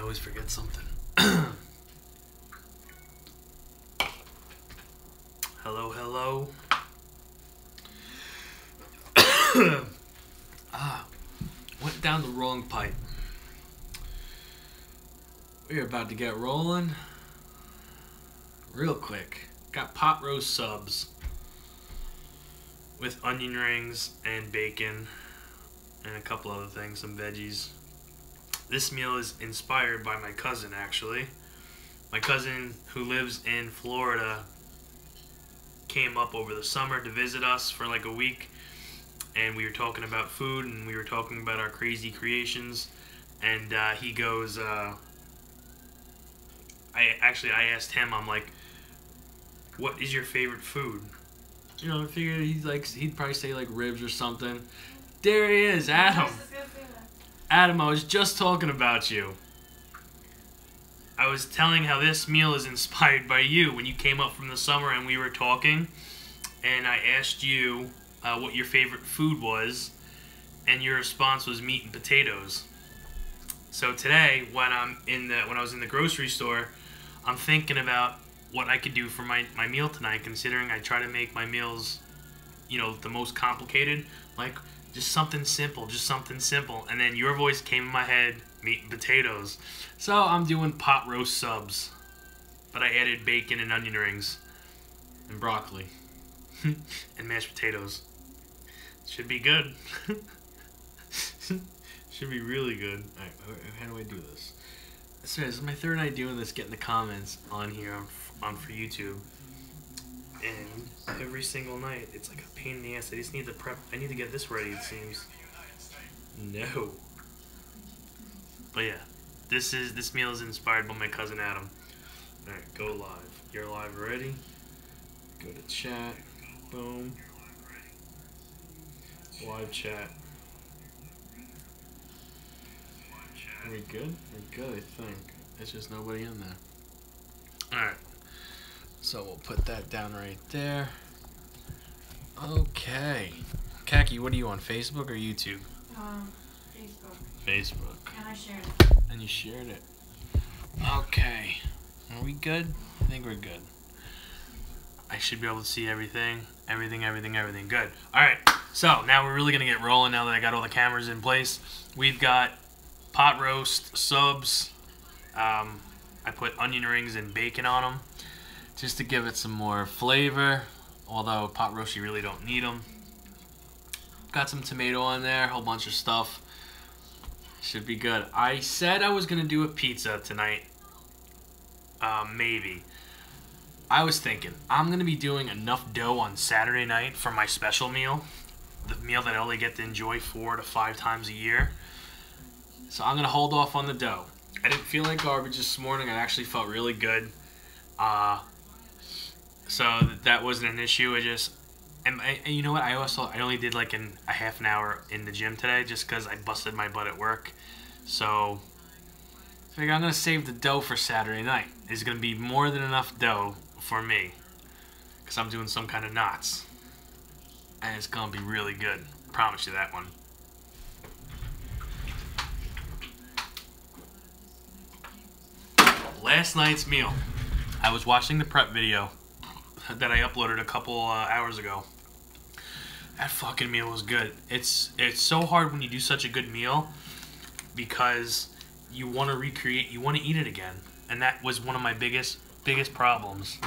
always forget something. Hello, hello. Went down the wrong pipe. We're about to get rolling real quick. Got pot roast subs with onion rings and bacon and a couple other things, some veggies. This meal is inspired by my cousin, actually. My cousin, who lives in Florida, came up over the summer to visit us for like a week, and we were talking about food, and we were talking about our crazy creations, and he goes, I asked him, I'm like, what is your favorite food? You know, I figured he'd probably say like ribs or something. There he is, Adam. Adam, I was just talking about you. I was telling how this meal is inspired by you when you came up from the summer and we were talking, and I asked you what your favorite food was, and your response was meat and potatoes. So today, when I was in the grocery store, I'm thinking about what I could do for my meal tonight, considering I try to make my meals, you know, the most complicated, like just something simple, and then your voice came in my head, meat and potatoes. So I'm doing pot roast subs, but I added bacon and onion rings and broccoli and mashed potatoes. Should be good. Should be really good. Alright, how do I do this? Sorry, this is my third night doing this, getting the comments on here for YouTube. And every single night, it's like a pain in the ass. I just need to prep. I need to get this ready, it seems. No. But yeah, this meal is inspired by my cousin Adam. Alright, go live. You're live already. Go to chat. Boom. Live chat. Are we good? We're good, I think. There's just nobody in there. Alright. So we'll put that down right there. Okay. Kaki, what are you on, Facebook or YouTube? Facebook. Facebook. And I shared it. And you shared it. Okay. Are we good? I think we're good. I should be able to see everything. Everything. Good. Alright. So, now we're really going to get rolling now that I got all the cameras in place. We've got pot roast subs. I put onion rings and bacon on them just to give it some more flavor, although pot roast you really don't need them. Got some tomato on there, a whole bunch of stuff. Should be good. I said I was going to do a pizza tonight. Maybe. I was thinking, I'm going to be doing enough dough on Saturday night for my special meal. The meal that I only get to enjoy 4 to 5 times a year. So I'm going to hold off on the dough. I didn't feel like garbage this morning. I actually felt really good. So that wasn't an issue. And you know what? I only did like a half an hour in the gym today just because I busted my butt at work. So I figure I'm going to save the dough for Saturday night. There's going to be more than enough dough for me because I'm doing some kind of knots. And it's going to be really good. I promise you that one. Last night's meal. I was watching the prep video that I uploaded a couple hours ago. That fucking meal was good. It's so hard when you do such a good meal because you want to recreate, you want to eat it again. And that was one of my biggest problems.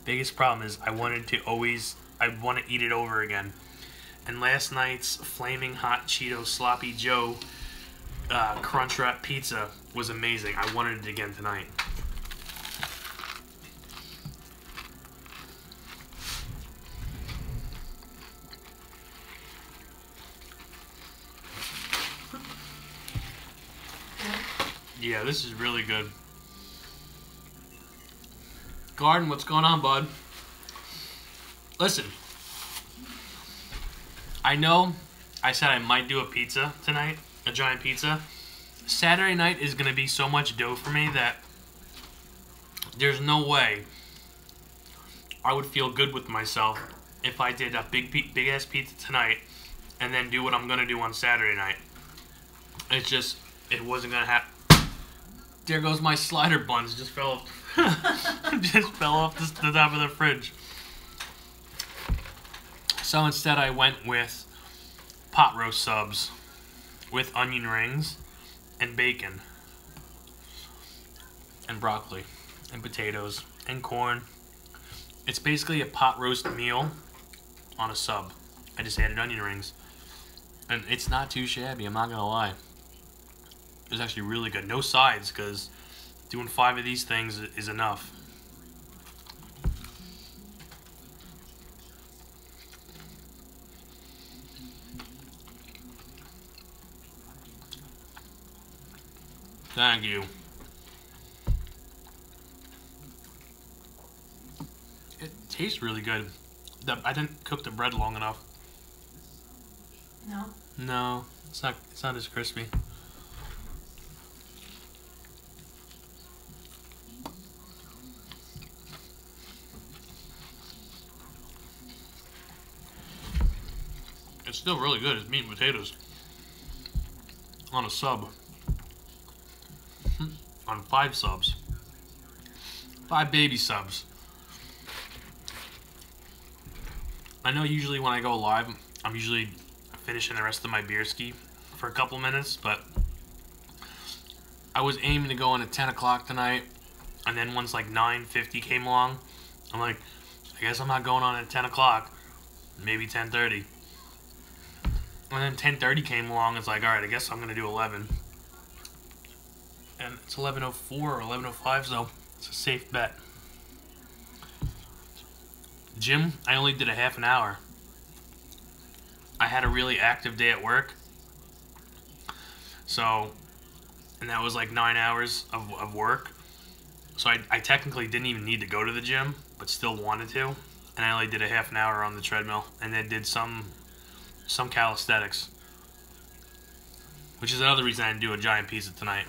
Biggest problem is I want to eat it over again. And last night's Flaming Hot Cheeto Sloppy Joe Crunchwrap Pizza was amazing. I wanted it again tonight. Yeah, this is really good. Garden, what's going on, bud? Listen, I know I said I might do a pizza tonight, a giant pizza. Saturday night is going to be so much dough for me that there's no way I would feel good with myself if I did a big ass pizza tonight and then do what I'm going to do on Saturday night. It's it wasn't gonna happen. There goes my slider buns. Just fell off. Just fell off the top of the fridge. So instead, I went with pot roast subs with onion rings and bacon and broccoli and potatoes and corn. It's basically a pot roast meal on a sub. I just added onion rings. And it's not too shabby, I'm not gonna lie. It's actually really good. No sides, because doing 5 of these things is enough. Thank you. It tastes really good. I didn't cook the bread long enough. No? No, it's not as crispy. It's still really good. It's meat and potatoes on a sub. On 5 subs. 5 baby subs. I know usually when I go live, I'm usually finishing the rest of my beer ski for a couple minutes, but I was aiming to go on at 10 o'clock tonight, and then once like 9:50 came along, I'm like, I guess I'm not going on at 10 o'clock, maybe 10:30. And then 10:30 came along, it's like, alright, I guess I'm going to do 11. And it's 11:04 or 11:05, so it's a safe bet. Gym, I only did a half an hour. I had a really active day at work. So, and that was like 9 hours of work. So I technically didn't even need to go to the gym, but still wanted to. And I only did a half an hour on the treadmill, and then did some calisthenics. Which is another reason I didn't do a giant pizza tonight.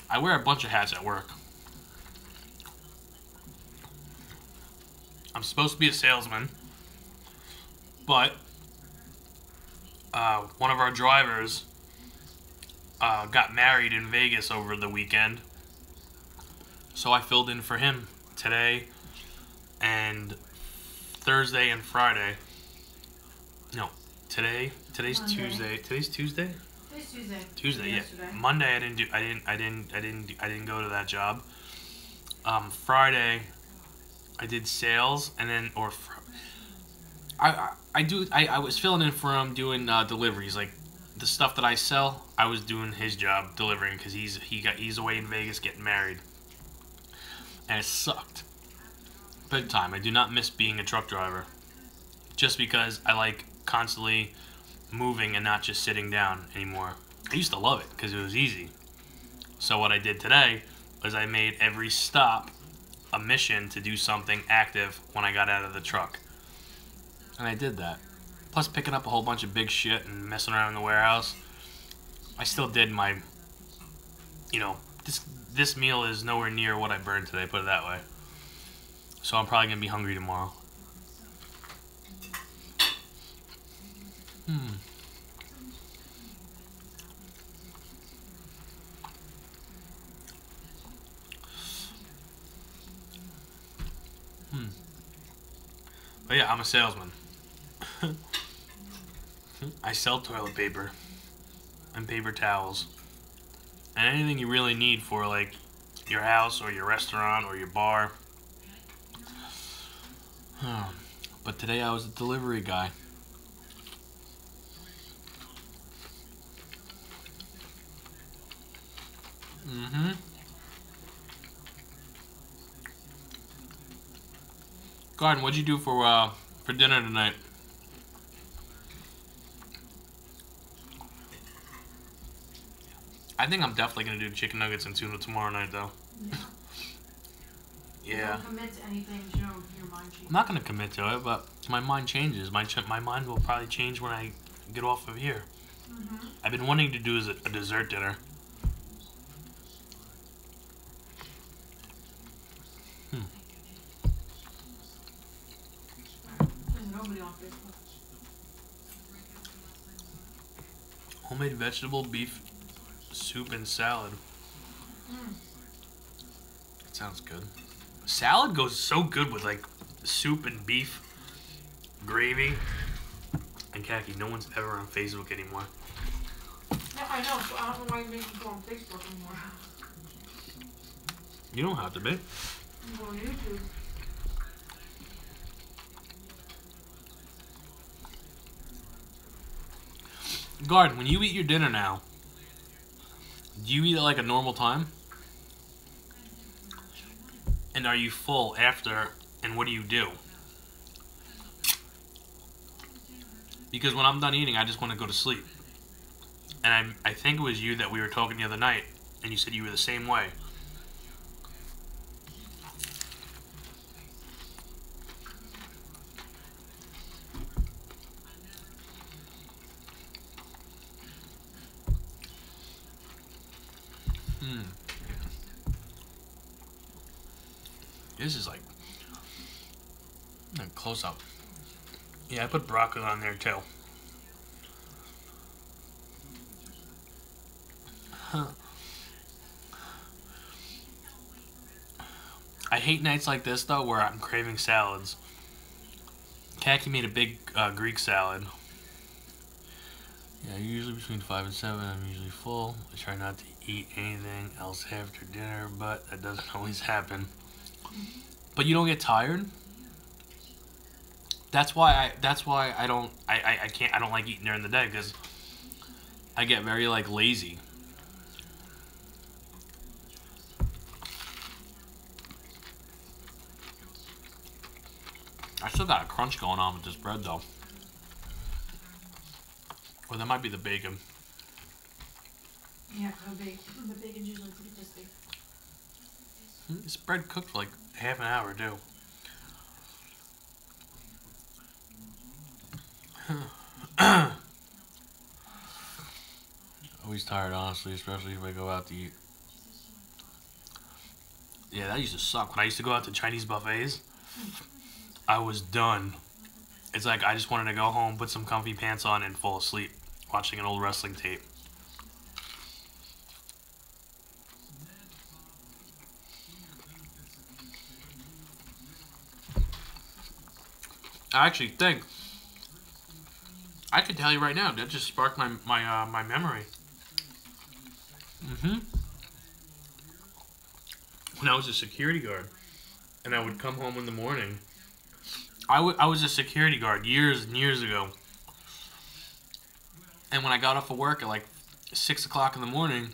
I wear a bunch of hats at work. I'm supposed to be a salesman, but one of our drivers got married in Vegas over the weekend, so I filled in for him today and Thursday and Friday. No, today's Monday. Tuesday. Today's Tuesday? Today's Tuesday. Tuesday, yeah. Yesterday. Monday I didn't go to that job. Friday I did sales, and then I was filling in for him doing deliveries, like the stuff that I sell. I was doing his job delivering because he's away in Vegas getting married, and it sucked big time. I do not miss being a truck driver, just because I like constantly moving and not just sitting down anymore. I used to love it because it was easy. So what I did today was I made every stop a mission to do something active when I got out of the truck. And I did that. Plus picking up a whole bunch of big shit and messing around in the warehouse. I still did my, this meal is nowhere near what I burned today, put it that way. So I'm probably going to be hungry tomorrow. But yeah, I'm a salesman. I sell toilet paper and paper towels and anything you really need for like your house or your restaurant or your bar. But today I was a delivery guy. Garden, what'd you do for dinner tonight? I think I'm definitely gonna do chicken nuggets and tuna tomorrow night, though. Yeah. Don't commit to anything until your mind changes. I'm not gonna commit to it, but my mind changes. My mind will probably change when I get off of here. I've been wanting to do a dessert dinner. There's nobody on Facebook. Homemade vegetable beef soup and salad. That sounds good. Salad goes so good with like soup and beef, gravy, and khaki. No one's ever on Facebook anymore. Yeah, I know, so I don't know why you make me go on Facebook anymore. You don't have to be. You go on YouTube. Garden, when you eat your dinner now, do you eat at like a normal time? And are you full after, and what do you do? Because when I'm done eating, I just want to go to sleep. And I think it was you that we were talking the other night, and you said you were the same way. This is like close up. Yeah, I put broccoli on there too. I hate nights like this though, where I'm craving salads. Khaki made a big Greek salad. Yeah, usually between 5 and 7, I'm usually full. I try not to eat anything else after dinner, but that doesn't always happen. But you don't get tired? That's why I don't like eating during the day, because I get very like lazy. I still got a crunch going on with this bread though. Or that might be the bacon. Yeah, could be. The bacon's usually pretty crispy. This bread cooked for like half an hour too. Always tired, honestly, especially if I go out to eat. Yeah, that used to suck. When I used to go out to Chinese buffets, I was done. It's like I just wanted to go home, put some comfy pants on, and fall asleep watching an old wrestling tape. I actually think I could tell you right now. That just sparked my memory. When I was a security guard, and I would come home in the morning. I was a security guard years and years ago, and when I got off of work at like 6 o'clock in the morning,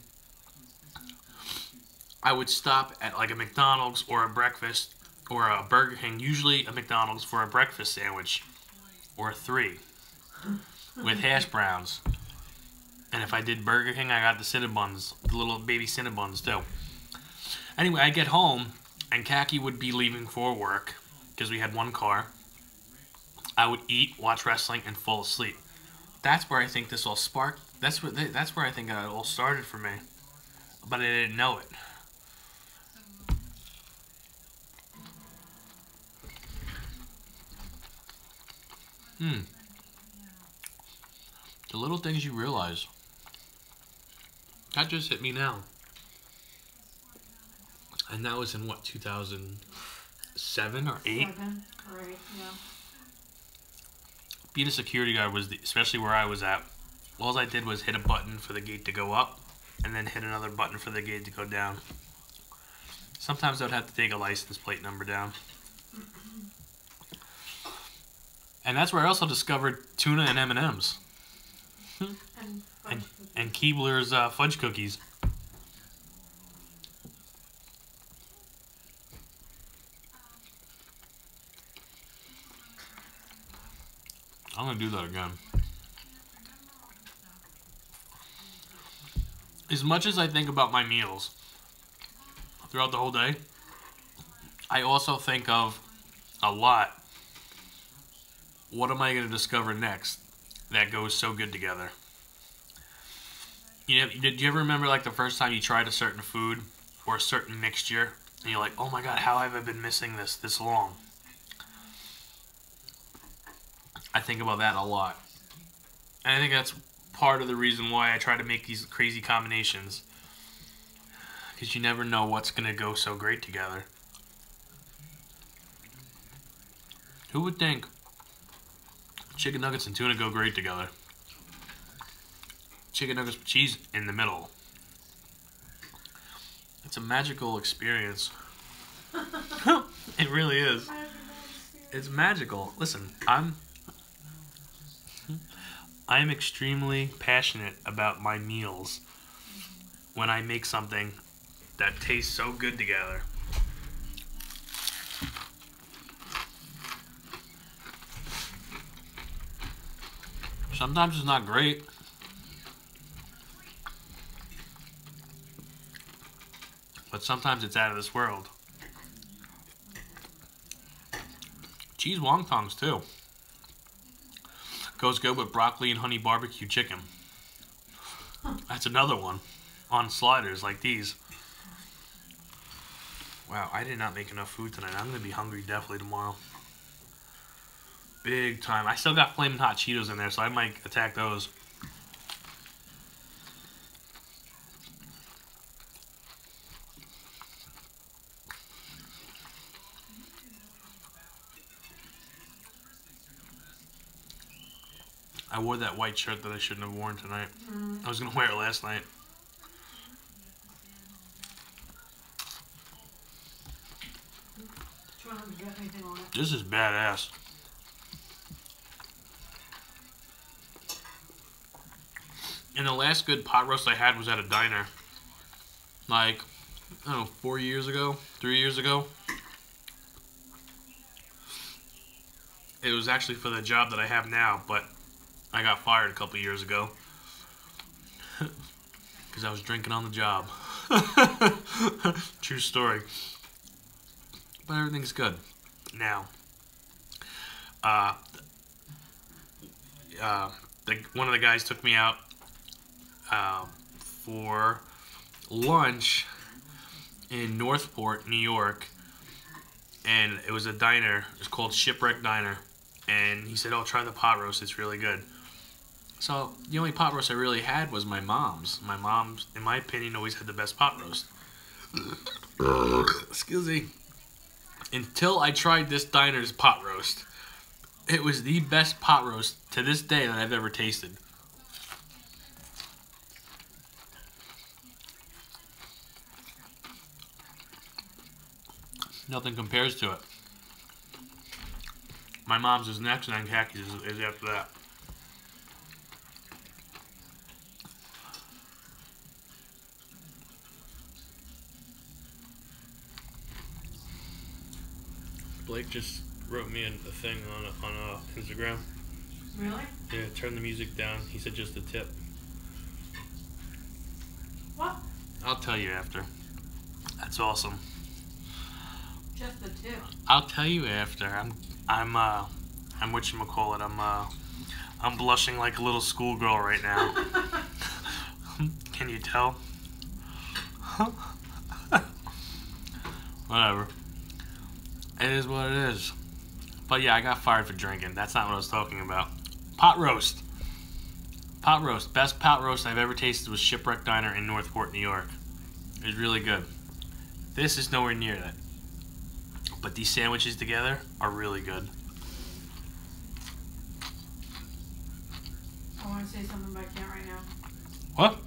I would stop at like a McDonald's or a breakfast or a Burger King. Usually a McDonald's for a breakfast sandwich or 3 with hash browns. And if I did Burger King, I got the Cinnabons, the little baby Cinnabons too. Anyway, I get home, and Khaki would be leaving for work because we had one car. I would eat, watch wrestling, and fall asleep. That's where I think this all sparked. That's where I think it all started for me, but I didn't know it. The little things you realize. That just hit me now. And that was in what, 2007 or 8? 7 or 8, yeah. Being a security guard was, especially where I was at, all I did was hit a button for the gate to go up, and then hit another button for the gate to go down. Sometimes I would have to take a license plate number down. And that's where I also discovered tuna and M&M's. And Keebler's fudge cookies. I'm going to do that again. As much as I think about my meals throughout the whole day, I also think of a lot. What am I going to discover next that goes so good together? You know, did you ever remember like the first time you tried a certain food or a certain mixture And you're like, oh my god, how have I been missing this long? I think about that a lot. And I think that's part of the reason why I try to make these crazy combinations. Because you never know what's going to go so great together. Who would think chicken nuggets and tuna go great together? Chicken nuggets with cheese in the middle. It's a magical experience. It really is. It's magical. Listen, I'm extremely passionate about my meals when I make something that tastes so good together. Sometimes it's not great. But sometimes it's out of this world. Cheese wontons too. Goes good with broccoli and honey barbecue chicken. That's another one. On sliders like these. Wow, I did not make enough food tonight. I'm going to be hungry definitely tomorrow. Big time. I still got flaming hot Cheetos in there, so I might attack those. I wore that white shirt that I shouldn't have worn tonight. I was going to wear it last night. This is badass. And the last good pot roast I had was at a diner. Like, I don't know, 4 years ago? 3 years ago? It was actually for the job that I have now, but I got fired a couple years ago. Because I was drinking on the job. True story. But everything's good. Now, one of the guys took me out for lunch in Northport, New York, and it was a diner. It's called Shipwreck Diner, and he said, "Oh, try the pot roast. It's really good." So the only pot roast I really had was my mom's. My mom's, in my opinion, always had the best pot roast. Excuse me. Until I tried this diner's pot roast. It was the best pot roast to this day that I've ever tasted. Nothing compares to it. My mom's is next, and then Kaki's is after that. Blake just wrote me a thing on Instagram. Really? Yeah, turn the music down. He said just a tip. What? I'll tell you after. That's awesome. Just the tip. I'll tell you after. I'm whatchamacallit. I'm blushing like a little schoolgirl right now. Can you tell? Whatever. It is what it is. But yeah, I got fired for drinking. That's not what I was talking about. Pot roast. Pot roast. Best pot roast I've ever tasted was Shipwreck Diner in Northport, New York. It was really good. This is nowhere near that. But these sandwiches together are really good. I want to say something, but I can't right now. What?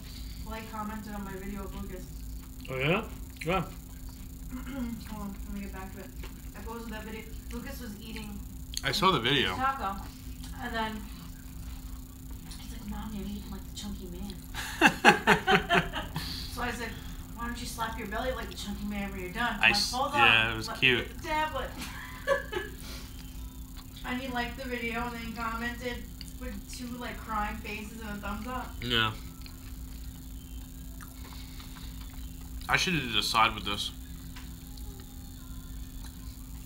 Blake commented on my video of Lucas. Oh yeah? Yeah. Hold on, let me get back to it. I posted that video. Lucas was eating I saw the video. his taco, and then he's like, "Mom, you're eating like the chunky man." So I said, "Why don't you slap your belly like the chunky man when you're done?" I'm like, hold on. Yeah, it was let cute. Me get the tablet. And he liked the video, and then he commented with 2 like crying faces and a thumbs up. Yeah. I should have did a side with this.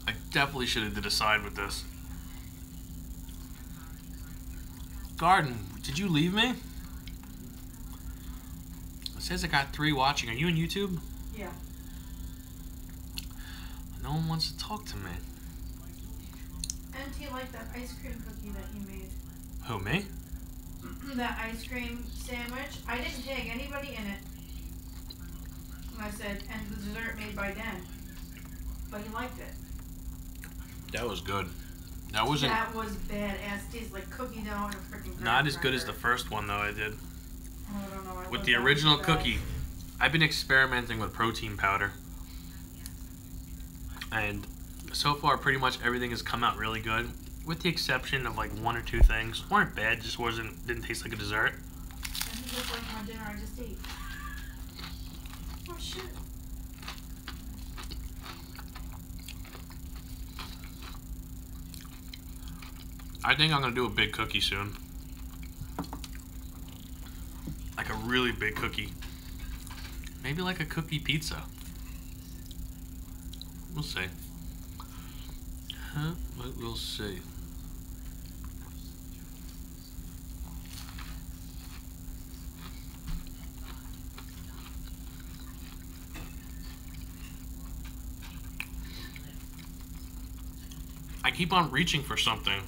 I definitely should have did a side with this. Garden, did you leave me? It says I got 3 watching. Are you on YouTube? Yeah. No one wants to talk to me. And do you like that ice cream cookie that you made? Who, me? That ice cream sandwich. I didn't tag anybody in it. And I said, and the dessert made by Dan. But he liked it. That was good. That wasn't... That was badass. Tastes like cookie dough and a freaking Not as good as the first one, though, I did. Oh, I don't know. With the original cookie, I've been experimenting with protein powder. And so far, pretty much everything has come out really good. With the exception of like one or two things. Weren't bad, just didn't taste like a dessert. This is just like my dinner I just ate. Oh, shit. I think I'm going to do a big cookie soon. Like a really big cookie. Maybe like a cookie pizza. We'll see. Huh? We'll see. I keep on reaching for something.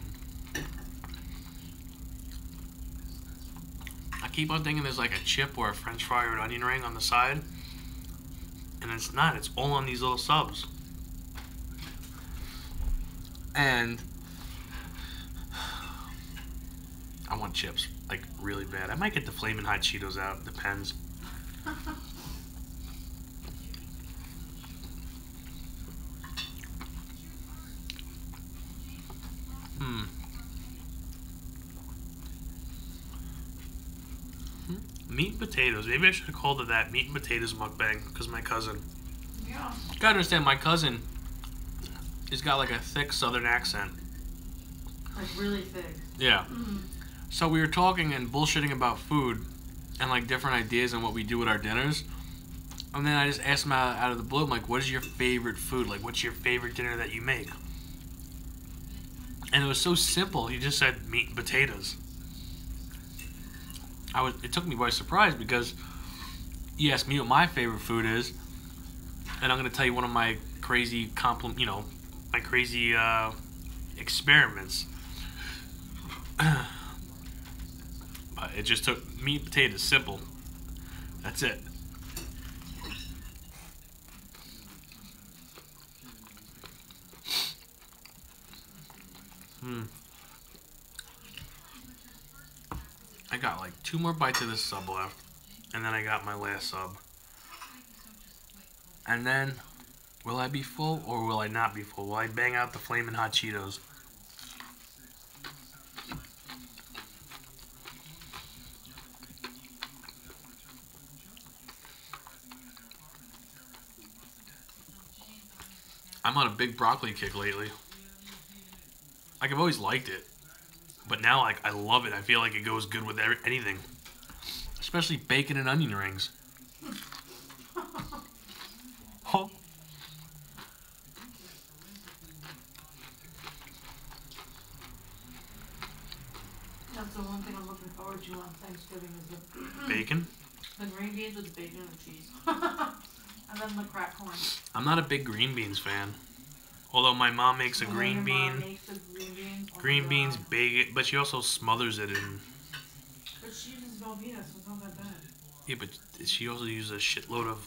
I keep on thinking there's like a chip or a french fry or an onion ring on the side. And it's not. It's all on these little subs. And I want chips, like really bad. I might get the Flamin' Hot Cheetos out. Depends. Meat and potatoes. Maybe I should have called it that. Meat and potatoes mukbang. Because my cousin. Yeah. You gotta understand, my cousin has got like a thick southern accent. Like really thick. Yeah. So we were talking and bullshitting about food and like different ideas and what we do with our dinners. And then I just asked him out of the blue, I'm like, what is your favorite food? Like, what's your favorite dinner that you make? And it was so simple. He just said meat and potatoes. It took me by surprise because he asked me what my favorite food is, and I'm gonna tell you one of my crazy my crazy experiments. But it just took meat and potatoes, simple. That's it. I got like 2 more bites of this sub left, and then I got my last sub. And then, will I be full or will I not be full? Will I bang out the Flamin' Hot Cheetos? I'm on a big broccoli kick lately. Like, I've always liked it. But now, like, I love it. I feel like it goes good with anything. Especially bacon and onion rings. Huh? That's the one thing I'm looking forward to on Thanksgiving is the Bacon? The green beans with the bacon and cheese. And then the cracked corn. I'm not a big green beans fan. Although my mom makes a green bean. Green beans, bacon, but she also smothers it in. But she uses Velveeta, so it's not that bad. Yeah, but she also uses a shitload of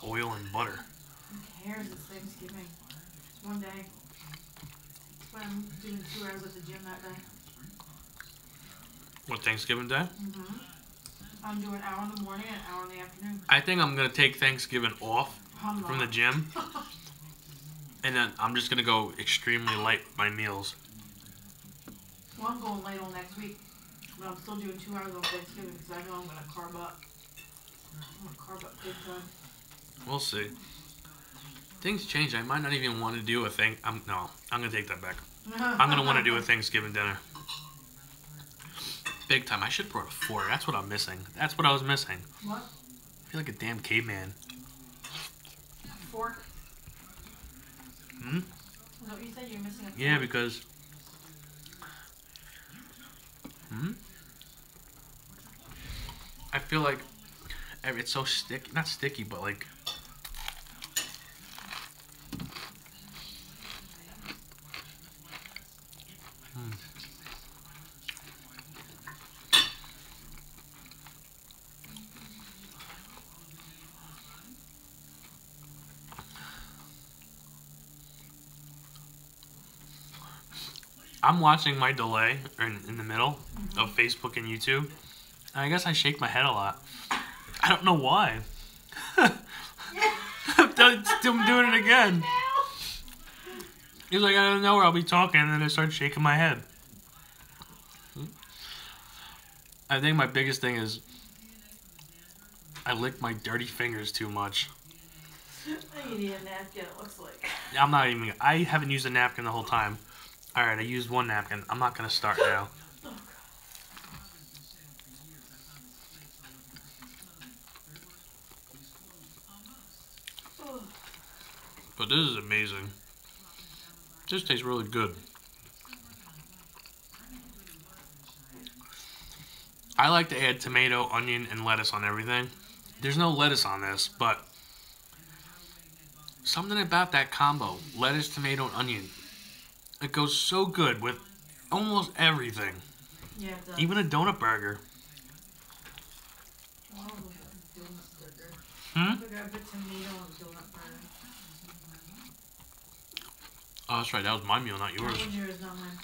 oil and butter. Who cares? It's Thanksgiving. It's one day. That's why I'm doing 2 hours at the gym that day. What, Thanksgiving Day? I'm doing an hour in the morning and an hour in the afternoon. I think I'm going to take Thanksgiving off from the gym. And then I'm just going to go extremely light with my meals. Well, I'm going late all next week. But I'm still doing 2 hours on Thanksgiving because I know I'm going to carb up. I'm going to carb up big time. We'll see. Things change. I might not even want to do a thing. No, I'm going to take that back. I'm going to want to do a Thanksgiving dinner. Big time. I should have brought a fork. That's what I'm missing. That's what I was missing. What? I feel like a damn caveman. Fork? Is that what you said? You're missing a fork? Yeah, because... I feel like it's so sticky. Not sticky, but like... I'm watching my delay in the middle of Facebook and YouTube. And I guess I shake my head a lot. I don't know why. I'm doing it again. He's like, I don't know where I'll be talking, and then I start shaking my head. I think my biggest thing is I lick my dirty fingers too much. You need a napkin, it looks like. I haven't used a napkin the whole time. Alright, I used one napkin. I'm not going to start now. But this is amazing. This tastes really good. I like to add tomato, onion, and lettuce on everything. There's no lettuce on this, but something about that combo, lettuce, tomato, and onion, it goes so good with almost everything. Yeah, it does. Even a donut burger. Oh, donut burger. Hmm? I forgot to put tomato on donut burger. Oh, that's right. That was my meal, not yours. That was yours, not mine.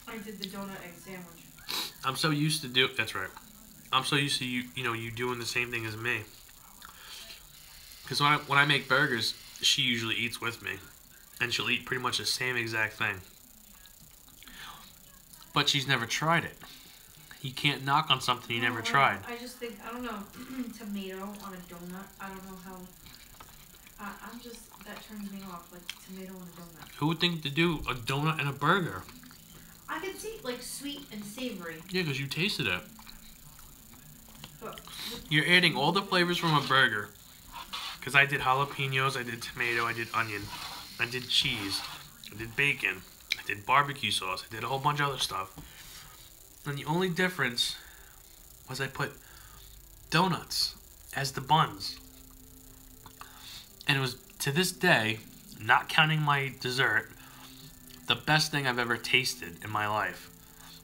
I did the donut egg sandwich. I'm so used to that's right. I'm so used to you doing the same thing as me. Because when I make burgers, she usually eats with me. And she'll eat pretty much the same exact thing. But she's never tried it. You can't knock on something you never tried. I just think, I don't know, tomato on a donut, I don't know how, that turns me off, like tomato on a donut. Who would think to do a donut and a burger? I can see, like, sweet and savory. Yeah, because you tasted it. But You're adding all the flavors from a burger. Because I did jalapenos, I did tomato, I did onion, I did cheese, I did bacon, I did barbecue sauce, I did a whole bunch of other stuff. And the only difference was I put donuts as the buns. And it was, to this day, not counting my dessert, the best thing I've ever tasted in my life.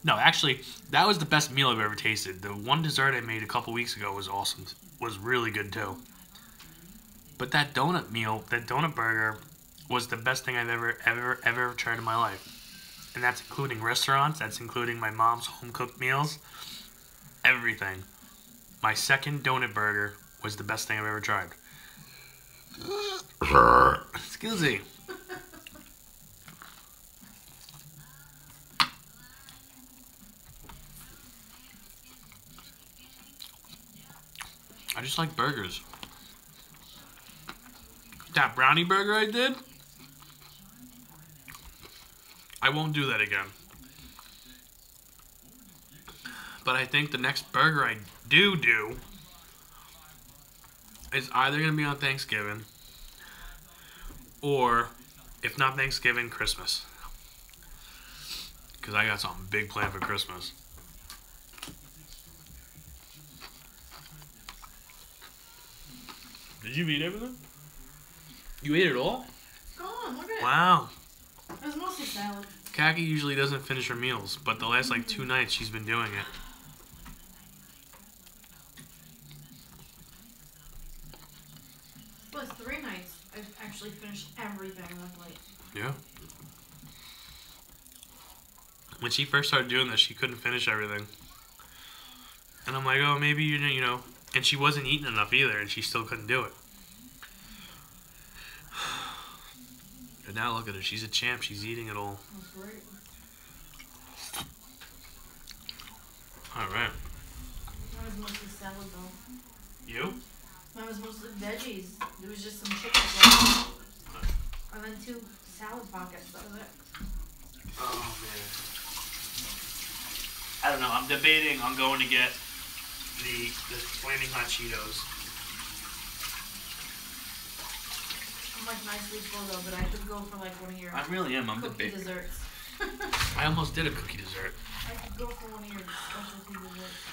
No, actually, that was the best meal I've ever tasted. The one dessert I made a couple weeks ago was awesome. Was really good too. But that donut meal, that donut burger, was the best thing I've ever tried in my life. And that's including restaurants, that's including my mom's home-cooked meals, everything. My second donut burger was the best thing I've ever tried. Excuse me. I just like burgers. That brownie burger I did, I won't do that again. But I think the next burger I do is either going to be on Thanksgiving or, if not Thanksgiving, Christmas. Because I got something big planned for Christmas. Did you eat everything? You ate it all? go on, look at it. Wow. It was mostly salad. Kaki usually doesn't finish her meals, but the last like 2 nights she's been doing it. Plus 3 nights, I've actually finished everything on my plate. Yeah. When she first started doing this, she couldn't finish everything. And I'm like, oh, maybe you know. And she wasn't eating enough either, and she still couldn't do it. But now look at her. She's a champ. She's eating it all. That's great. All right. Mine was mostly salad though. You? Mine was mostly veggies. There was just some chicken left. And then 2 salad pockets. That was it. Oh, man. I don't know. I'm debating on going to get the Flaming Hot Cheetos. I'm like nicely full though, but I could go for like one of your I really am. I'm cookie debating. desserts. I almost did a cookie dessert. I could go for one of your specialty desserts.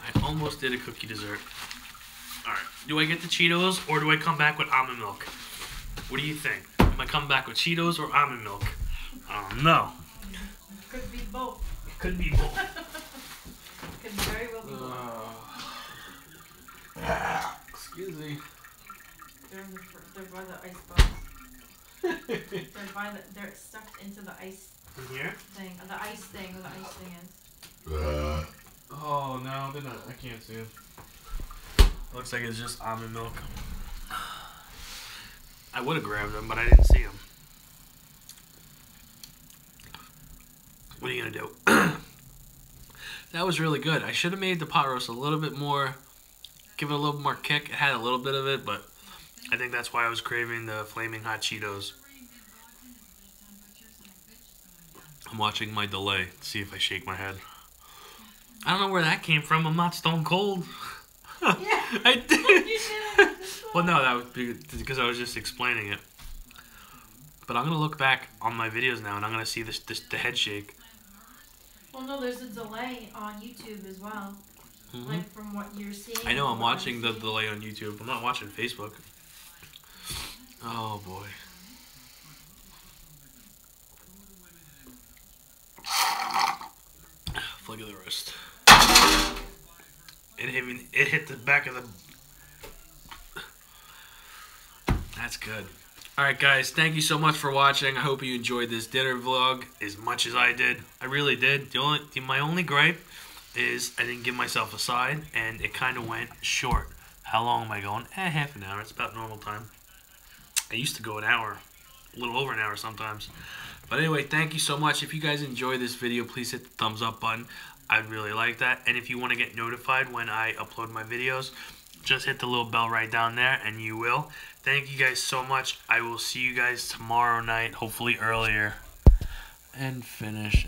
I almost did a cookie dessert. Alright. Do I get the Cheetos or do I come back with almond milk? What do you think? Am I come back with Cheetos or almond milk? I don't know. Could be both. Could be both. Could very well be both. Excuse me. They're by the ice box. They're stuffed into the ice In here? Thing, the ice thing, where the ice thing is. Oh no, they're not. I can't see them. Looks like it's just almond milk. I would have grabbed them, but I didn't see them. What are you gonna do? That was really good. I should have made the pot roast a little bit more, give it a little more kick. It had a little bit of it, but I think that's why I was craving the flaming hot Cheetos. I'm watching my delay to see if I shake my head. I don't know where that came from. I'm not stone cold. Yeah. I did. You did. Well, no, that was because I was just explaining it. But I'm gonna look back on my videos now, and I'm gonna see the head shake. Well, no, there's a delay on YouTube as well. Like from what you're seeing. I know. I'm watching the delay on YouTube. I'm not watching Facebook. Oh boy. Flick of the wrist. It hit the back of the. That's good. Alright guys, thank you so much for watching. I hope you enjoyed this dinner vlog as much as I did. I really did. My only gripe is I didn't give myself a side, and it kind of went short. How long am I going? Half an hour. It's about normal time. I used to go an hour. A little over an hour sometimes. But anyway, thank you so much. If you guys enjoyed this video, please hit the thumbs up button. I'd really like that. And if you want to get notified when I upload my videos, just hit the little bell right down there, and you will. Thank you guys so much. I will see you guys tomorrow night, hopefully earlier. And finish.